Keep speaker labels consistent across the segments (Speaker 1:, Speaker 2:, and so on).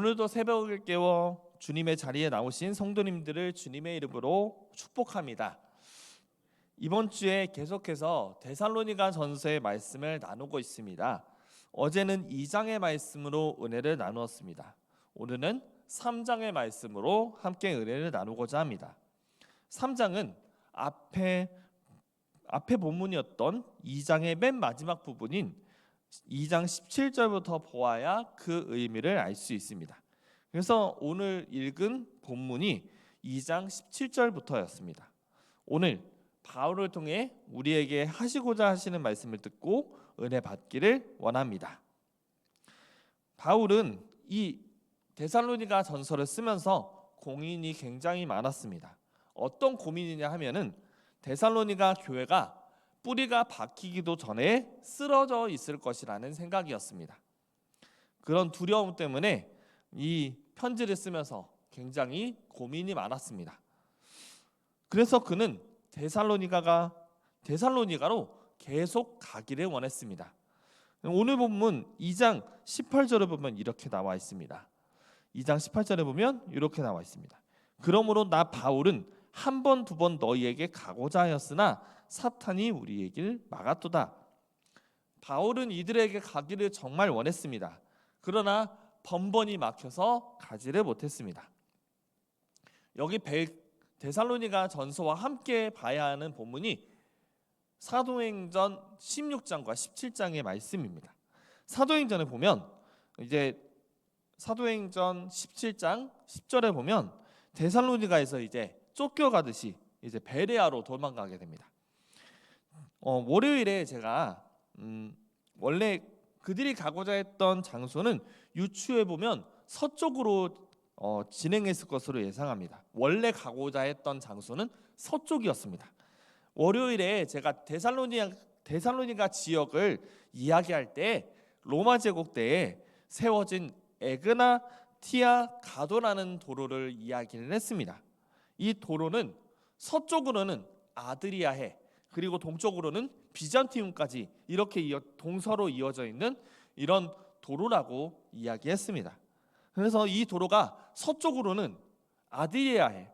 Speaker 1: 오늘도 새벽을 깨워 주님의 자리에 나오신 성도님들을 주님의 이름으로 축복합니다. 이번 주에 계속해서 데살로니가 전서의 말씀을 나누고 있습니다. 어제는 2장의 말씀으로 은혜를 나누었습니다. 오늘은 3장의 말씀으로 함께 은혜를 나누고자 합니다. 3장은 앞에 본문이었던 2장의 맨 마지막 부분인 2장 17절부터 보아야 그 의미를 알 수 있습니다. 그래서 오늘 읽은 본문이 2장 17절부터였습니다. 오늘 바울을 통해 우리에게 하시고자 하시는 말씀을 듣고 은혜 받기를 원합니다. 바울은 이 데살로니가 전서를 쓰면서 고민이 굉장히 많았습니다. 어떤 고민이냐 하면은 데살로니가 교회가 뿌리가 박히기도 전에 쓰러져 있을 것이라는 생각이었습니다. 그런 두려움 때문에 이 편지를 쓰면서 굉장히 고민이 많았습니다. 그래서 그는 데살로니가로 계속 가기를 원했습니다. 오늘 본문 2장 18절을 보면 이렇게 나와 있습니다. 2장 18절에 보면 이렇게 나와 있습니다. 그러므로 나 바울은 한 번 두 번 너희에게 가고자 하였으나 사탄이 우리의 길 막았도다. 바울은 이들에게 가기를 정말 원했습니다. 그러나 번번이 막혀서 가지를 못했습니다. 여기 데살로니가 전서와 함께 봐야 하는 본문이 사도행전 16장과 17장의 말씀입니다. 사도행전에 보면 이제 사도행전 17장 10절에 보면 데살로니가에서 이제 쫓겨가듯이 이제 베레아로 도망가게 됩니다. 월요일에 제가 원래 그들이 가고자 했던 장소는 유추해 보면 서쪽으로 진행했을 것으로 예상합니다. 원래 가고자 했던 장소는 서쪽이었습니다. 월요일에 제가 데살로니가 지역을 이야기할 때 로마 제국 때에 세워진 에그나티아 가도라는 도로를 이야기를 했습니다. 이 도로는 서쪽으로는 아드리아해, 그리고 동쪽으로는 비잔티움까지 이렇게 동서로 이어져 있는 이런 도로라고 이야기했습니다. 그래서 이 도로가 서쪽으로는 아드리아해를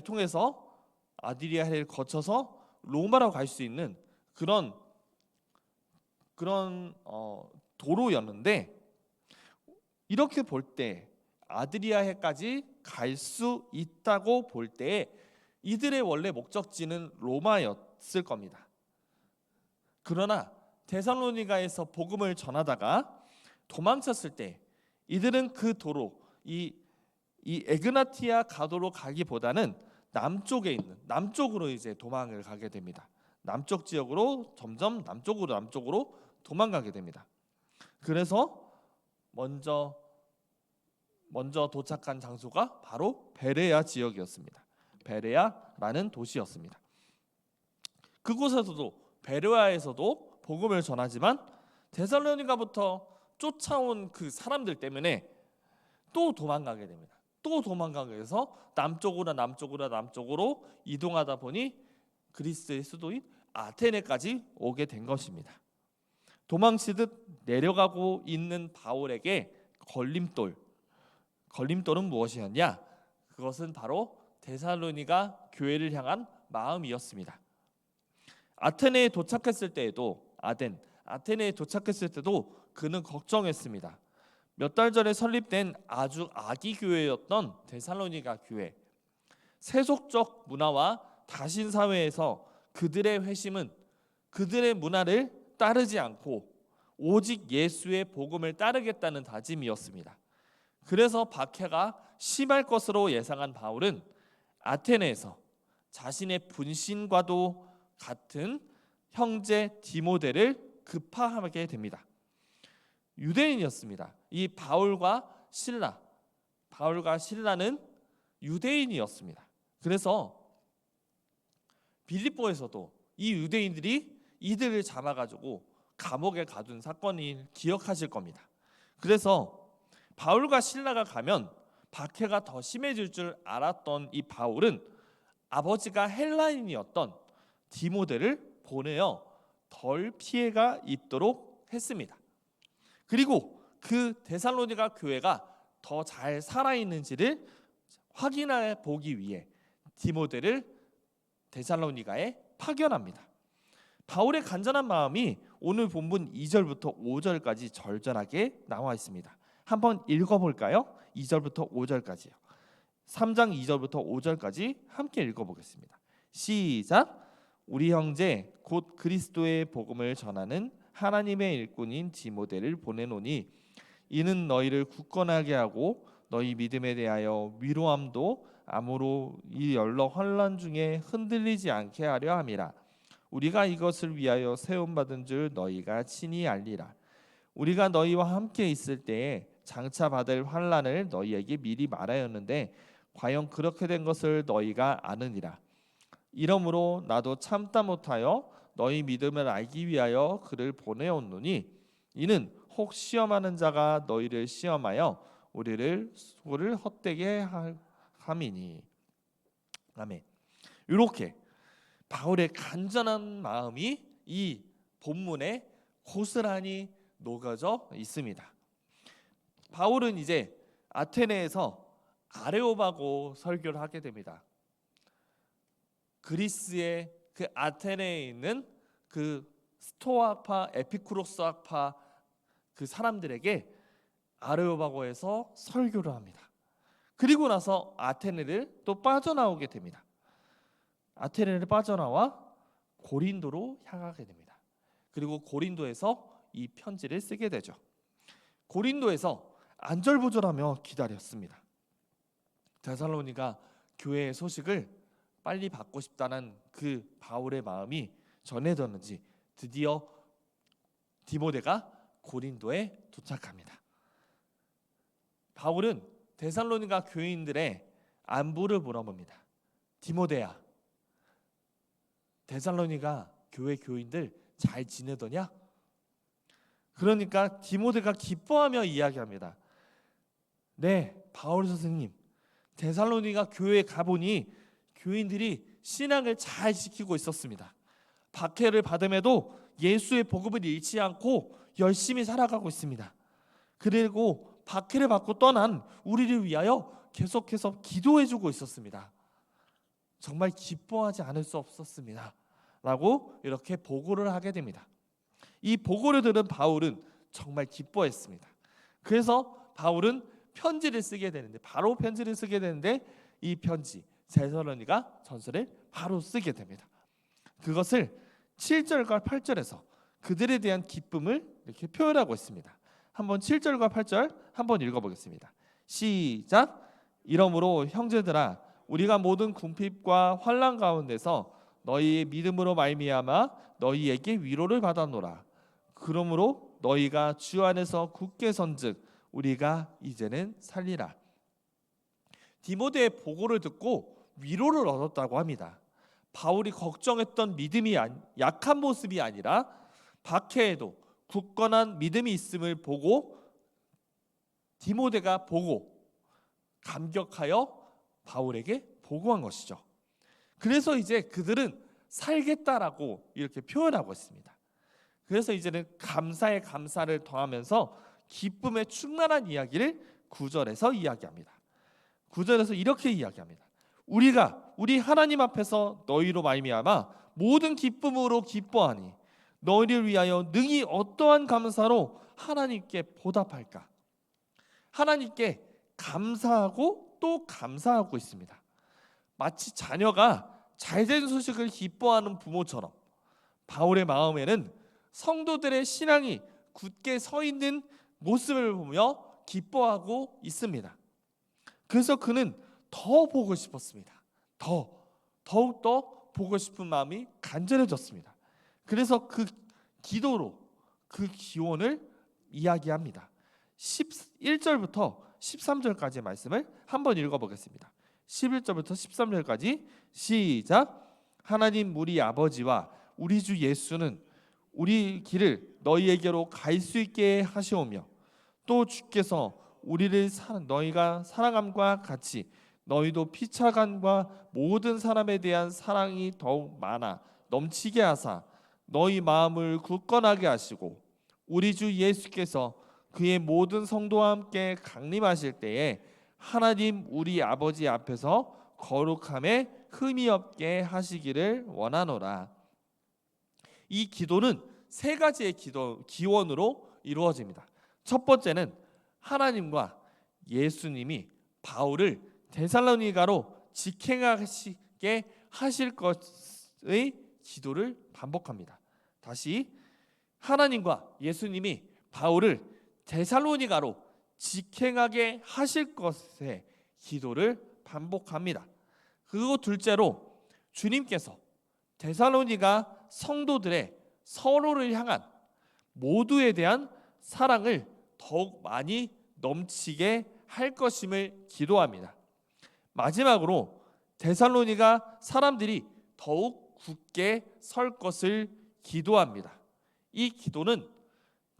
Speaker 1: 통해서 아드리아해를 거쳐서 로마로 갈 수 있는 그런 도로였는데, 이렇게 볼 때 아드리아해까지 갈 수 있다고 볼 때 이들의 원래 목적지는 로마였을 겁니다. 그러나 데살로니가에서 복음을 전하다가 도망쳤을 때 이들은 그 도로, 이 에그나티아 가도로 가기보다는 남쪽으로 이제 도망을 가게 됩니다. 남쪽 지역으로 점점 남쪽으로 도망가게 됩니다. 그래서 먼저 도착한 장소가 바로 베레아 지역이었습니다. 베레아라는 도시였습니다. 그곳에서도 베레아에서도 복음을 전하지만 데살로니가부터 쫓아온 그 사람들 때문에 또 도망가게 됩니다. 또 도망가게 해서 남쪽으로 이동하다 보니 그리스의 수도인 아테네까지 오게 된 것입니다. 도망치듯 내려가고 있는 바울에게 걸림돌은 무엇이었냐? 그것은 바로 데살로니가 교회를 향한 마음이었습니다. 아테네에 도착했을 때도 그는 걱정했습니다. 몇 달 전에 설립된 아주 아기 교회였던 데살로니가 교회, 세속적 문화와 다신 사회에서 그들의 회심은 그들의 문화를 따르지 않고 오직 예수의 복음을 따르겠다는 다짐이었습니다. 그래서 박해가 심할 것으로 예상한 바울은 아테네에서 자신의 분신과도 같은 형제 디모데를 급파하게 됩니다. 유대인이었습니다. 이 바울과 신라는 유대인이었습니다. 그래서 빌립보에서도 이 유대인들이 이들을 잡아가지고 감옥에 가둔 사건을 기억하실 겁니다. 그래서 바울과 신라가 가면 박해가 더 심해질 줄 알았던 이 바울은 아버지가 헬라인이었던 디모데를 보내어 덜 피해가 있도록 했습니다. 그리고 그 데살로니가 교회가 더 잘 살아있는지를 확인해 보기 위해 디모데를 데살로니가에 파견합니다. 바울의 간절한 마음이 오늘 본문 2절부터 5절까지 절절하게 나와 있습니다. 한번 읽어볼까요? 2절부터 5절까지요. 3장 2절부터 5절까지 함께 읽어보겠습니다. 시작. 우리 형제 곧 그리스도의 복음을 전하는 하나님의 일꾼인 디모데를 보내노니 이는 너희를 굳건하게 하고 너희 믿음에 대하여 위로함도 아무로 이 여러 환난 중에 흔들리지 않게 하려 함이라. 우리가 이것을 위하여 세움받은 줄 너희가 친히 알리라. 우리가 너희와 함께 있을 때에 장차 받을 환난을 너희에게 미리 말하였는데 과연 그렇게 된 것을 너희가 아느니라. 이러므로 나도 참다 못하여 너희 믿음을 알기 위하여 그를 보내었노니 이는 혹 시험하는 자가 너희를 시험하여 우리를 소를 헛되게 함이니. 아멘. 이렇게 바울의 간절한 마음이 이 본문에 고스란히 녹아져 있습니다. 바울은 이제 아테네에서 아레오바고 설교를 하게 됩니다. 그리스의 그 아테네에 있는 그 스토아파, 에피쿠로스 학파 그 사람들에게 아레오바고에서 설교를 합니다. 그리고 나서 아테네를 또 빠져나오게 됩니다. 아테네를 빠져나와 고린도로 향하게 됩니다. 그리고 고린도에서 이 편지를 쓰게 되죠. 고린도에서 안절부절하며 기다렸습니다. 데살로니가 교회의 소식을 빨리 받고 싶다는 그 바울의 마음이 전해졌는지 드디어 디모데가 고린도에 도착합니다. 바울은 데살로니가 교인들의 안부를 물어봅니다. 디모데야, 데살로니가 교회 교인들 잘 지내더냐? 그러니까 디모데가 기뻐하며 이야기합니다. 네, 바울 선생님, 데살로니가 교회에 가보니 교인들이 신앙을 잘 지키고 있었습니다. 박해를 받음에도 예수의 복음을 잃지 않고 열심히 살아가고 있습니다. 그리고 박해를 받고 떠난 우리를 위하여 계속해서 기도해주고 있었습니다. 정말 기뻐하지 않을 수 없었습니다. 라고 이렇게 보고를 하게 됩니다. 이 보고를 들은 바울은 정말 기뻐했습니다. 그래서 바울은 편지를 쓰게 되는데 바로 편지를 쓰게 되는데 이 편지 데살로니가 전서를 바로 쓰게 됩니다. 그것을 7절과 8절에서 그들에 대한 기쁨을 이렇게 표현하고 있습니다. 한번 7절과 8절 한번 읽어보겠습니다. 시작. 이러므로 형제들아 우리가 모든 궁핍과 환난 가운데서 너희의 믿음으로 말미암아 너희에게 위로를 받아노라. 그러므로 너희가 주 안에서 굳게 선즉 우리가 이제는 살리라. 디모데의 보고를 듣고 위로를 얻었다고 합니다. 바울이 걱정했던 믿음이 약한 모습이 아니라 박해에도 굳건한 믿음이 있음을 보고 디모데가 보고 감격하여 바울에게 보고한 것이죠. 그래서 이제 그들은 살겠다라고 이렇게 표현하고 있습니다. 그래서 이제는 감사에 감사를 더하면서 기쁨에 충만한 이야기를 9절에서 이야기합니다. 9절에서 이렇게 이야기합니다. 우리가 우리 하나님 앞에서 너희로 말미암아 모든 기쁨으로 기뻐하니 너희를 위하여 능히 어떠한 감사로 하나님께 보답할까? 하나님께 감사하고 또 감사하고 있습니다. 마치 자녀가 잘된 소식을 기뻐하는 부모처럼 바울의 마음에는 성도들의 신앙이 굳게 서 있는 모습을 보며 기뻐하고 있습니다. 그래서 그는 더 보고 싶었습니다. 더욱더 보고 싶은 마음이 간절해졌습니다. 그래서 그 기도로 그 기원을 이야기합니다. 11절부터 13절까지의 말씀을 한번 읽어보겠습니다. 11절부터 13절까지 시작. 하나님 우리 아버지와 우리 주 예수는 우리 길을 너희에게로 갈 수 있게 하시오며 또 주께서 우리를 너희가 사랑함과 같이 너희도 피차간과 모든 사람에 대한 사랑이 더욱 많아 넘치게 하사 너희 마음을 굳건하게 하시고 우리 주 예수께서 그의 모든 성도와 함께 강림하실 때에 하나님 우리 아버지 앞에서 거룩함에 흠이 없게 하시기를 원하노라. 이 기도는 세 가지의 기원으로 이루어집니다. 첫 번째는 하나님과 예수님이 바울을 데살로니가로 직행하시게 하실 것의 기도를 반복합니다. 다시 하나님과 예수님이 바울을 데살로니가로 직행하게 하실 것의 기도를 반복합니다. 그리고 둘째로 주님께서 데살로니가 성도들의 서로를 향한 모두에 대한 사랑을 더욱 많이 넘치게 할 것임을 기도합니다. 마지막으로 데살로니가 사람들이 더욱 굳게 설 것을 기도합니다. 이 기도는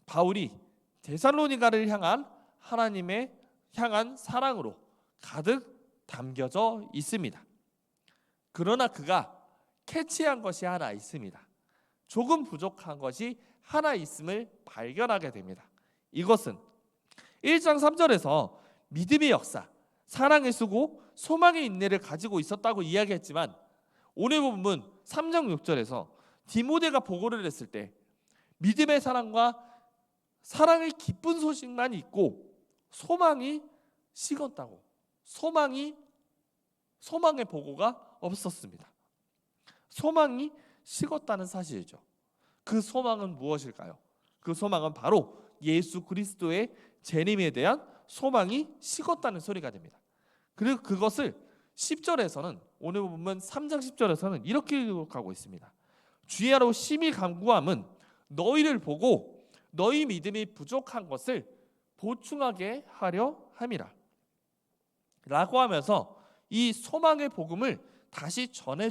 Speaker 1: 바울이 데살로니가를 향한 하나님의 향한 사랑으로 가득 담겨져 있습니다. 그러나 그가 캐치한 것이 하나 있습니다. 조금 부족한 것이 하나 있음을 발견하게 됩니다. 이것은 1장 3절에서 믿음의 역사, 사랑의 수고, 소망의 인내를 가지고 있었다고 이야기했지만 오늘 본문 3장 6절에서 디모데가 보고를 했을 때 믿음의 사랑과 사랑의 기쁜 소식만 있고 소망이 식었다고, 소망의 보고가 없었습니다. 소망이 식었다는 사실이죠. 그 소망은 무엇일까요? 그 소망은 바로 예수 그리스도의 재림에 대한 소망이 식었다는 소리가 됩니다. 그리고 그것을 10절에서는 오늘 보면 3장 10절에서는 이렇게 기록하고 있습니다. 주야로 심히 간구함은 너희를 보고 너희 믿음이 부족한 것을 보충하게 하려 함이라 라고 하면서 이 소망의 복음을 다시 전해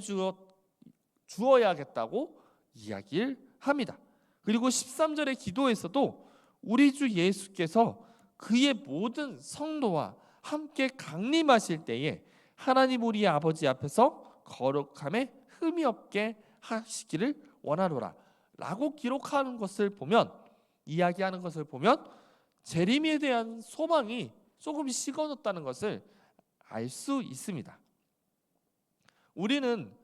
Speaker 1: 주어야겠다고 이야기를 합니다. 그리고 13절의 기도에서도 우리 주 예수께서 그의 모든 성도와 함께 강림하실 때에 하나님 우리 아버지 앞에서 거룩함에 흠이 없게 하시기를 원하노라 라고 기록하는 것을 보면, 이야기하는 것을 보면 재림에 대한 소망이 조금 식어졌다는 것을 알 수 있습니다. 우리는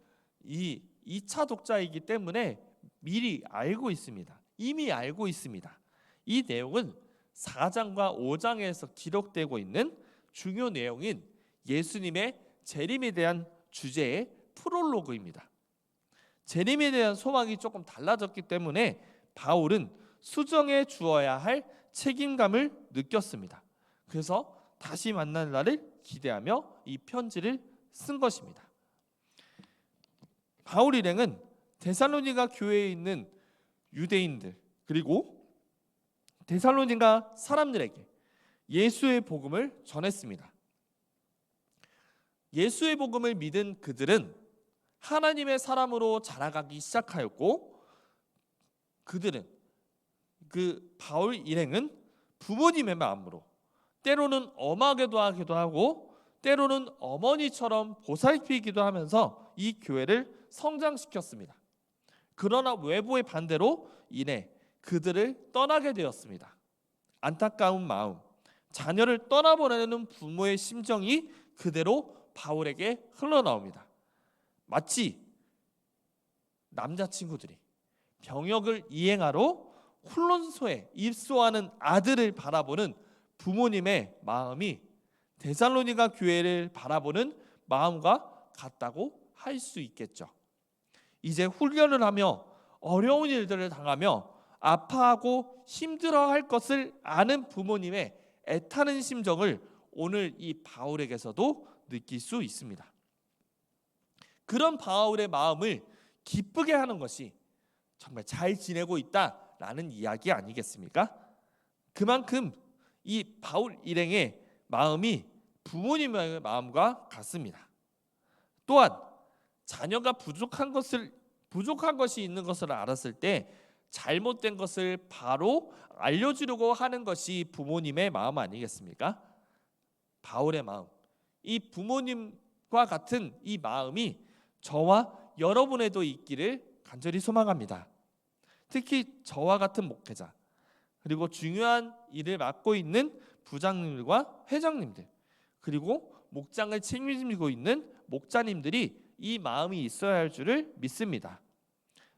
Speaker 1: 이 2차 독자이기 때문에 미리 알고 있습니다. 이미 알고 있습니다. 이 내용은 4장과 5장에서 기록되고 있는 중요 내용인 예수님의 재림에 대한 주제의 프롤로그입니다. 재림에 대한 소망이 조금 달라졌기 때문에 바울은 수정해 주어야 할 책임감을 느꼈습니다. 그래서 다시 만날 날을 기대하며 이 편지를 쓴 것입니다. 바울 일행은 데살로니가 교회에 있는 유대인들 그리고 데살로니가 사람들에게 예수의 복음을 전했습니다. 예수의 복음을 믿은 그들은 하나님의 사람으로 자라가기 시작하였고, 그들은 그 바울 일행은 부모님의 마음으로 때로는 엄하게도 하기도 하고 때로는 어머니처럼 보살피기도 하면서 이 교회를 성장시켰습니다. 그러나 외부의 반대로 인해 그들을 떠나게 되었습니다. 안타까운 마음, 자녀를 떠나보내는 부모의 심정이 그대로 바울에게 흘러나옵니다. 마치 남자친구들이 병역을 이행하러 훈련소에 입소하는 아들을 바라보는 부모님의 마음이 데살로니가 교회를 바라보는 마음과 같다고 할 수 있겠죠. 이제 훈련을 하며 어려운 일들을 당하며 아파하고 힘들어할 것을 아는 부모님의 애타는 심정을 오늘 이 바울에게서도 느낄 수 있습니다. 그런 바울의 마음을 기쁘게 하는 것이 정말 잘 지내고 있다라는 이야기 아니겠습니까? 그만큼 이 바울 일행의 마음이 부모님의 마음과 같습니다. 또한 자녀가 부족한 것이 있는 것을 알았을 때 잘못된 것을 바로 알려주려고 하는 것이 부모님의 마음 아니겠습니까? 바울의 마음, 이 부모님과 같은 이 마음이 저와 여러분에도 있기를 간절히 소망합니다. 특히 저와 같은 목회자, 그리고 중요한 일을 맡고 있는 부장님들과 회장님들, 그리고 목장을 책임지고 있는 목자님들이 이 마음이 있어야 할 줄을 믿습니다.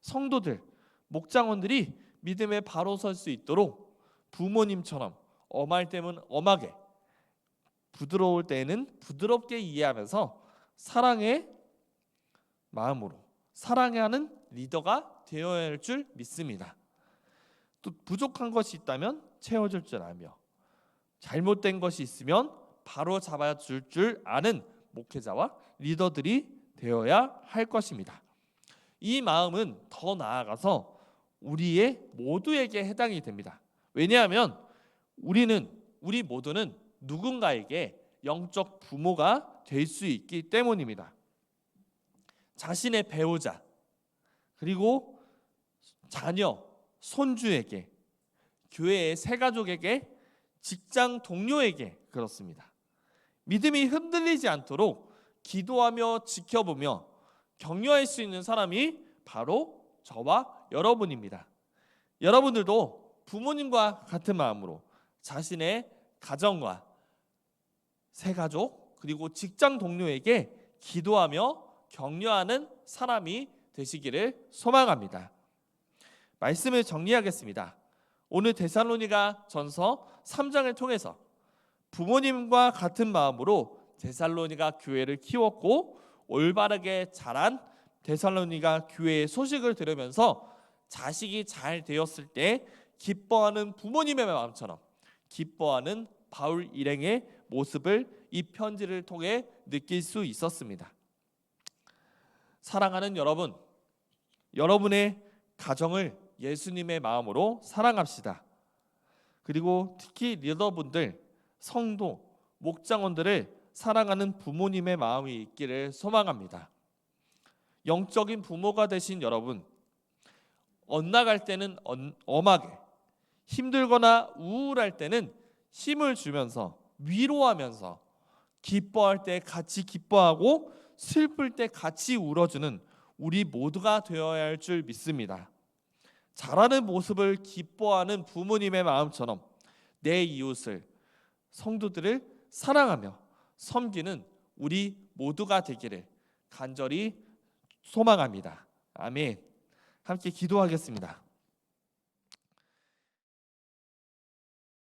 Speaker 1: 성도들, 목장원들이 믿음에 바로 설 수 있도록 부모님처럼 엄할 때는 엄하게, 부드러울 때는 부드럽게 이해하면서 사랑의 마음으로 사랑하는 리더가 되어야 할 줄 믿습니다. 또 부족한 것이 있다면 채워줄 줄 알며 잘못된 것이 있으면 바로 잡아줄 줄 아는 목회자와 리더들이 되어야 할 것입니다. 이 마음은 더 나아가서 우리의 모두에게 해당이 됩니다. 왜냐하면 우리 모두는 누군가에게 영적 부모가 될 수 있기 때문입니다. 자신의 배우자, 그리고 자녀, 손주에게, 교회의 새가족에게, 직장 동료에게 그렇습니다. 믿음이 흔들리지 않도록 기도하며 지켜보며 격려할 수 있는 사람이 바로 저와 여러분입니다. 여러분들도 부모님과 같은 마음으로 자신의 가정과 새가족, 그리고 직장 동료에게 기도하며 격려하는 사람이 되시기를 소망합니다. 말씀을 정리하겠습니다. 오늘 데살로니가 전서 3장을 통해서 부모님과 같은 마음으로 데살로니가 교회를 키웠고 올바르게 자란 데살로니가 교회의 소식을 들으면서 자식이 잘 되었을 때 기뻐하는 부모님의 마음처럼 기뻐하는 바울 일행의 모습을 이 편지를 통해 느낄 수 있었습니다. 사랑하는 여러분, 여러분의 가정을 예수님의 마음으로 사랑합시다. 그리고 특히 리더분들, 성도, 목장원들을 사랑하는 부모님의 마음이 있기를 소망합니다. 영적인 부모가 되신 여러분, 엇나갈 때는 엄하게, 힘들거나 우울할 때는 힘을 주면서 위로하면서 기뻐할 때 같이 기뻐하고 슬플 때 같이 울어주는 우리 모두가 되어야 할 줄 믿습니다. 잘하는 모습을 기뻐하는 부모님의 마음처럼 내 이웃을, 성도들을 사랑하며 섬기는 우리 모두가 되기를 간절히 소망합니다. 아멘. 함께 기도하겠습니다.